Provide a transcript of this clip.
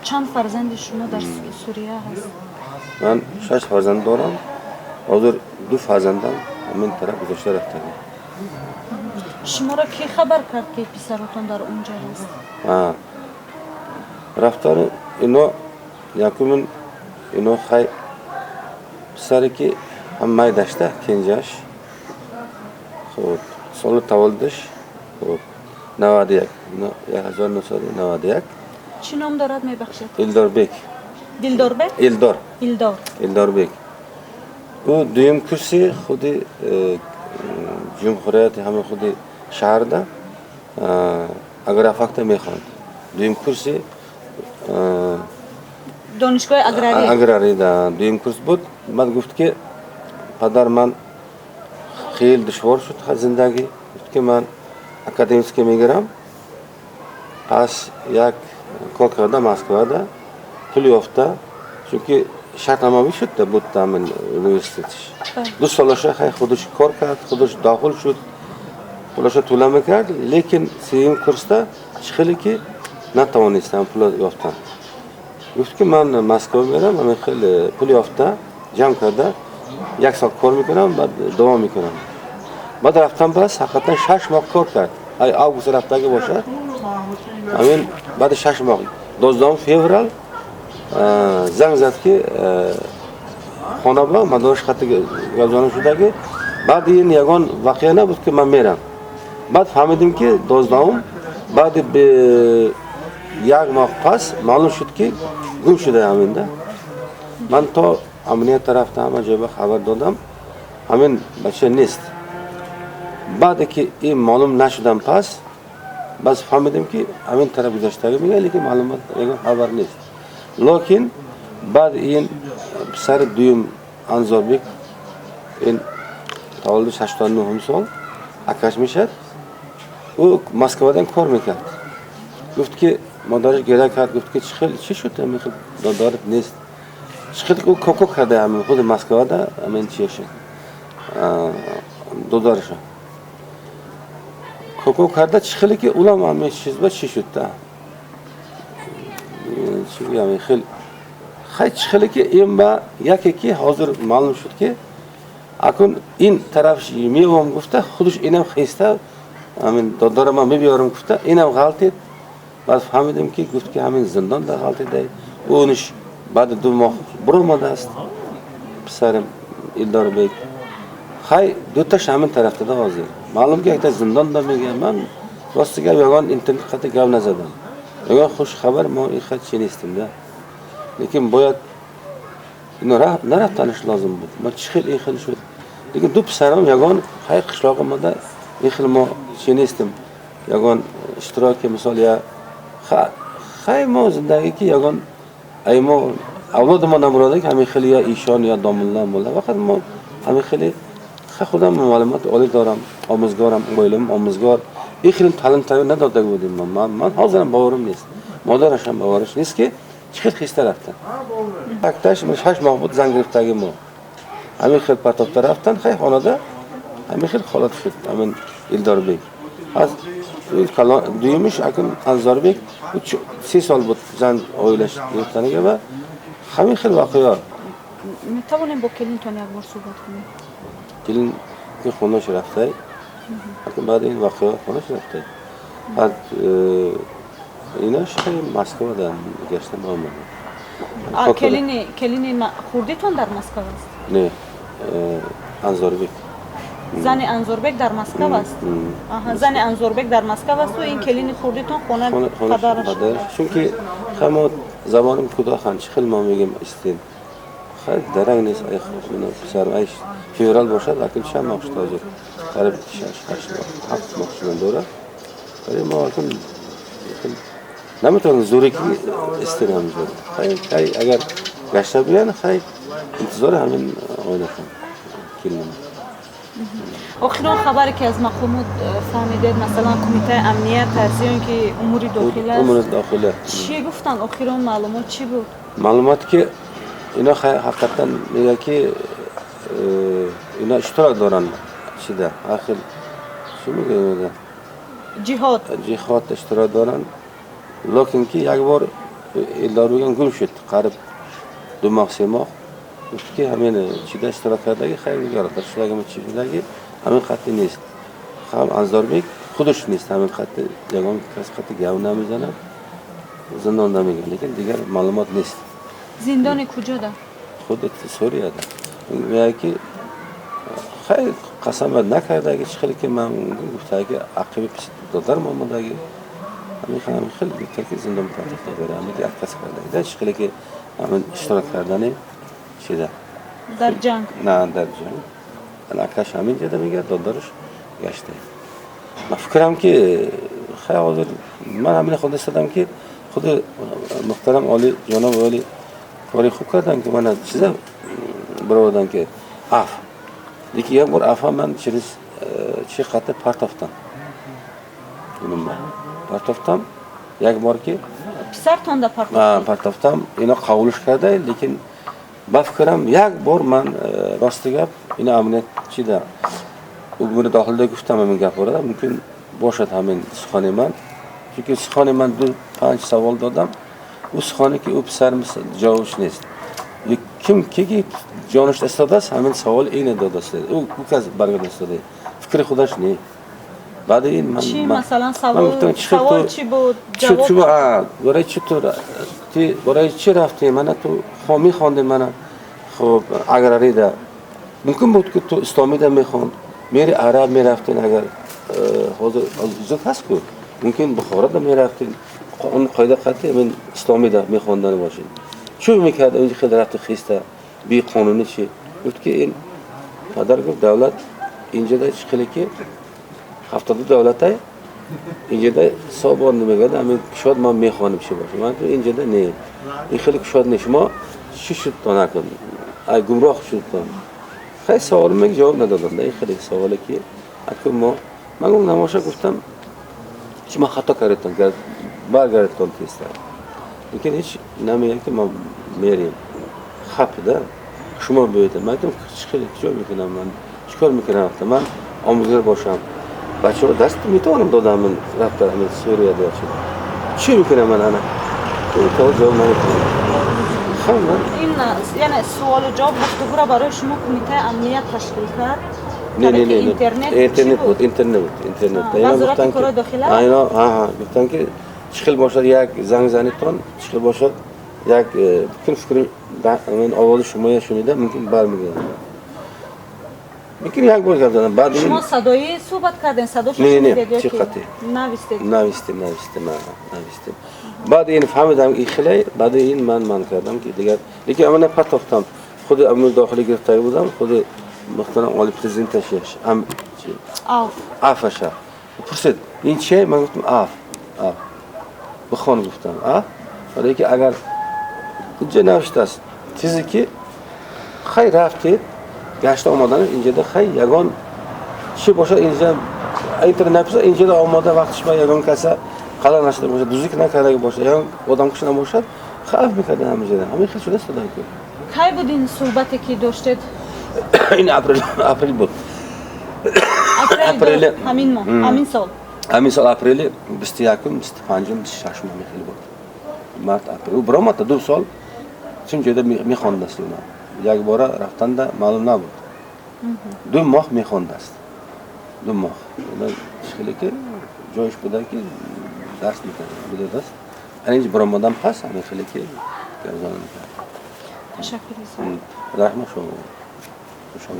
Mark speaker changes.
Speaker 1: چند فرزند شما در سوریه هست؟
Speaker 2: من 6 فرزند دارم. حاضر 2 فرزندم همین طرف گذاشته رفتن.
Speaker 1: شما را کی خبر کرد که پسرتون در اونجا هست؟
Speaker 2: رفتن اینا یکمون اینا خیلی پسری که همه داشته کنجاش خب سال تولدش خب 91 1991
Speaker 1: چی نام دارد میبخشید؟
Speaker 2: ایلدار بیک.
Speaker 1: دلدار بیک؟ ایلدار
Speaker 2: بیک. او دویم کرسی خودی جمهوریت همه خودی شهر ده اگر افاکت میخواند دویم کرسی
Speaker 1: دانشگاه
Speaker 2: اگراری ده دویم کرس بود. بعد گفت که پدر من خیلی دشوار شد زندگی. گفت که من اکادمیسکی میگیرم. پس یک کار کردم مسکو ده پولی افته چونکه شرطنامه شد بود تامین یونیورسیتیش. 2 سالش خیلی خودش کار کرد، خودش داخل شد، پولش طوله میکرد. لیکن سوم کورس ده خیلی که نتوانستم پول یافتم. گفت که من مسکو میرم، من خیلی پول یافته جمع کرده 1 سال کار میکنم بعد دوام میکنم. بعد رفتم بس حقیقتا 6 ماه کار کرد. ای آگوست رفته که باشه. همین بعد 6 ماه 12 فوریه زنگ زد که خانه با مدارش خطی گذارم شده که بعد این یگان واقعا نبود که من میرم. بعد فهمیدیم که 12 بعد به 1 ماه پس معلوم شد که گم شده همین ده. من تا امنیت رفتم همه جای خبر دادم همین بچه نیست. بعد که این معلوم نشدم پس بس فهمیدیم که همین طرف گذاشته میگه لیکن معلومات خبر نیست. لیکن بعد این پسر دویم انزاربیک این تولدش 89 سال اکاش میشد. او مسکوادن کار میکرد. گفت که مادرش گله کرد. گفت که چی شده میخواد دادارت نیست. چخیلی که او کوکو کرده همین خود مسکواده همین چیشه دادارش کوکو کرده. چخیلی که اولم همین چیز با چی شده چی بگم خیلی چخیلی که این با یکی که حاضر معلوم شد که اکن این طرفش میوام گفته خودش اینم خیسته همین دادار ما میبیارم گفته اینم غلطید. بعد فهمیدیم که گفت که همین زندان در غلطی ده. اونش بعد 2 ماه برو ماده است پسرم ایلدار بیک خیلی 2 تاش همین طرف ده حاضر. معلوم که یک تا زندان ده میگه من راستی که یگان اینترنت خطی گاو نزدم. یگان خوش خبر ما این خط چی نیستیم ده. لیکن باید اینو نرفتنش لازم بود. ما چی خیلی این خیلی شد. لیکن 2 پسرم یگان خیلی قشلاق ما ده این خیلی ما چی نیستیم. یگان اشتراک مثال یا خیلی ما زندگی که یگان ای ما اولاد ما نمراده که همین خیلی یا ایشان یا دامالله مولا وقت ما همین خیلی خودم معلومات عالی دارم آموزگارم معلم آموزگار این خیلی تعلیم نداده بودیم. من حاضرم باورم نیست مادرش هم باورش نیست که چقدر خسته رفتن. وقتش 6 ماه بود زنگ گرفتگی ما همین خیلی پرتاب رفتن خیلی خانواده همین خیلی خالت شد همین ایلدار بیک. از دویمش اکن انزاربیک 30 سال بود زن اویلش گرفتنه و همین خیلی واقعا
Speaker 1: میتوانیم با کلینتون یک بار صحبت کنیم.
Speaker 2: کلین که خونش رفته بعد این واقعا خونش رفته. بعد ایناش خیلی مسکو دارن گشتن آمده.
Speaker 1: کلین خوردیتون در مسکو است؟
Speaker 2: نه انزاربیک.
Speaker 1: زن انزوربک در مسکو است. زن انزوربک در مسکو است و این کلین خوردیتون خونه پدرش.
Speaker 2: چون که خما زبانم کدا خان خیلی ما میگیم استین خیلی درنگ نیست ای خونه پسر ایش فیورال باشد لکن شم ماخش تاجر قریب 7 ماه شدن دوره ولی ما اصلا نمیتونم زوری که استین هم زور خیلی اگر گشته بیان خیلی انتظار همین آینه خون کلین.
Speaker 1: آخرین خبری که از مقامات فهمیدید مثلا کمیته امنیت هست یا اینکه امور داخلی است؟
Speaker 2: امور داخلی.
Speaker 1: چی گفتن آخرین معلومات چی بود؟
Speaker 2: معلومات که اینا حقیقتا میگه که اینا اشتراک دارن چی ده آخر چی میگه
Speaker 1: جهاد
Speaker 2: اشتراک دارن لیکن که یک بار Eldorgan gul shut qarib dumoq semoq ki hemen çida iştiraklardagi xayriyatlar shularga chidagi hemen qat'i nest ham Anzorbek xudosh nest hemen qat'i yagon qat'i gavnamizdan zindondamigan lekin diğer ma'lumot nest
Speaker 1: Zindoni kujada?
Speaker 2: xuddi Suriyada yoki xayr qasamad nakardagi chiqilki men guftagi aqib dodar momadagi hemen xil bitirki zindon tarixda beramiz akaslardan chiqilki hemen iştiraklardan şeyde
Speaker 1: Dar jang.
Speaker 2: نه در جنگ العکاش همین جده میگه دادارش گشته من فکرم که خیلی حاضر من همین خود استادم که خود محترم عالی جناب عالی کاری خوب کردن که من چیزا برادن که اف دیگه یک بار افا من چی قطع پرتافتم اینم من پرتافتم یک بار که
Speaker 1: Pisarton da partladı.
Speaker 2: پرتافتم اینا قبولش کرده لیکن با فکرم یک بار من راستی گپ اینا امنیت چی ده او گونه داخل گفتم همین گپ وارد ممکن باشد همین سخن من چون سخن من 2-5 سوال دادم او سخنی که او پسر جوابش نیست kim ki جانش استاده است همین سوال اینه داده است او کس برگرد استاده فکر خودش نه بعد این من
Speaker 1: چی مثلا
Speaker 2: سوال
Speaker 1: چی بود جواب
Speaker 2: چی برای چطور برای چی رفتی من تو خامی خواندی من خب اگر ریده ممکن بود که تو اسلامی ده میخوند میری عرب میرفتین اگر حاضر اجازه هست که ممکن بخارا ده میرفتین اون قاعده قطعی من اسلامی ده میخواندن باشین چون میکرد اونجا خیلی رفت خیسته بی قانونی چی گفت که این پدر گفت دولت اینجا ده خیلی که 72 دولته اینجا ده صابون نمیگه همین شاید ما میخوانیم چی باشه من تو اینجا ده نه این خیلی شاید نه شما چی شد تا نکنید ای گمراه شد تا خیلی سوال میگه جواب ندادم این خیلی سوالی که اگه ما من اون نمایشه گفتم چی ما خطا کردم برگردتون تیسته لیکن هیچ نمیگه که ما میریم خب ده شما بیایید من گفتم خیلی چیکار میکنم من چیکار میکنم من آموزگار باشم بچه ها دست میتونم دادم من رفتم من سوریه داشتم چی میکنم من انا تو جواب نمیکنم خب
Speaker 1: این یعنی سوال و جواب گفتگو را برای شما کمیته امنیت تشکیل کرد
Speaker 2: نه اینترنت بود
Speaker 1: وزارت کار داخله
Speaker 2: اینا گفتن که چخیل باشد یک زنگ زنیتون چخیل باشد یک فکر من آواز شما شنیده ممکن برمیگردم ممکن یک بار کردن بعد
Speaker 1: شما صدایی صحبت کردین صداش
Speaker 2: نه چی قطعی نوشتیم بعد این فهمیدم این خیلی بعد این من کردم که دیگر لیکن من پرتافتم خود امور داخلی گرفتاری بودم خود محترم عالی پرزیدنتش هم آفش پرسید این چیه من گفتم آف بخوان گفتم ولی که اگر اینجا نوشته است چیزی که خیلی رفتید گشت آمدن اینجا ده خیلی یگان چی باشه اینجا اینترنت اینجا ده آماده وقتش با یگان کسا قلم نشده باشه دوزی که نکرده باشه یا آدم کش نباشد خیلی میکرده همینجا همین خیلی شده است که
Speaker 1: کی بود این صحبتی که داشتید
Speaker 2: این اپریل بود
Speaker 1: اپریل همین ماه همین سال
Speaker 2: اپریل 21 25 26 میخیل بود مارت اپریل برام تا 2 سال چون جدا میخوانده است اونا یک بار رفتن ده معلوم نبود 2 ماه میخوانده است 2 ماه خیلی که جایش بوده که درس میکنه است اینج برام آدم پس همین خیلی که گردان میکنه
Speaker 1: تشکر
Speaker 2: رحمت شما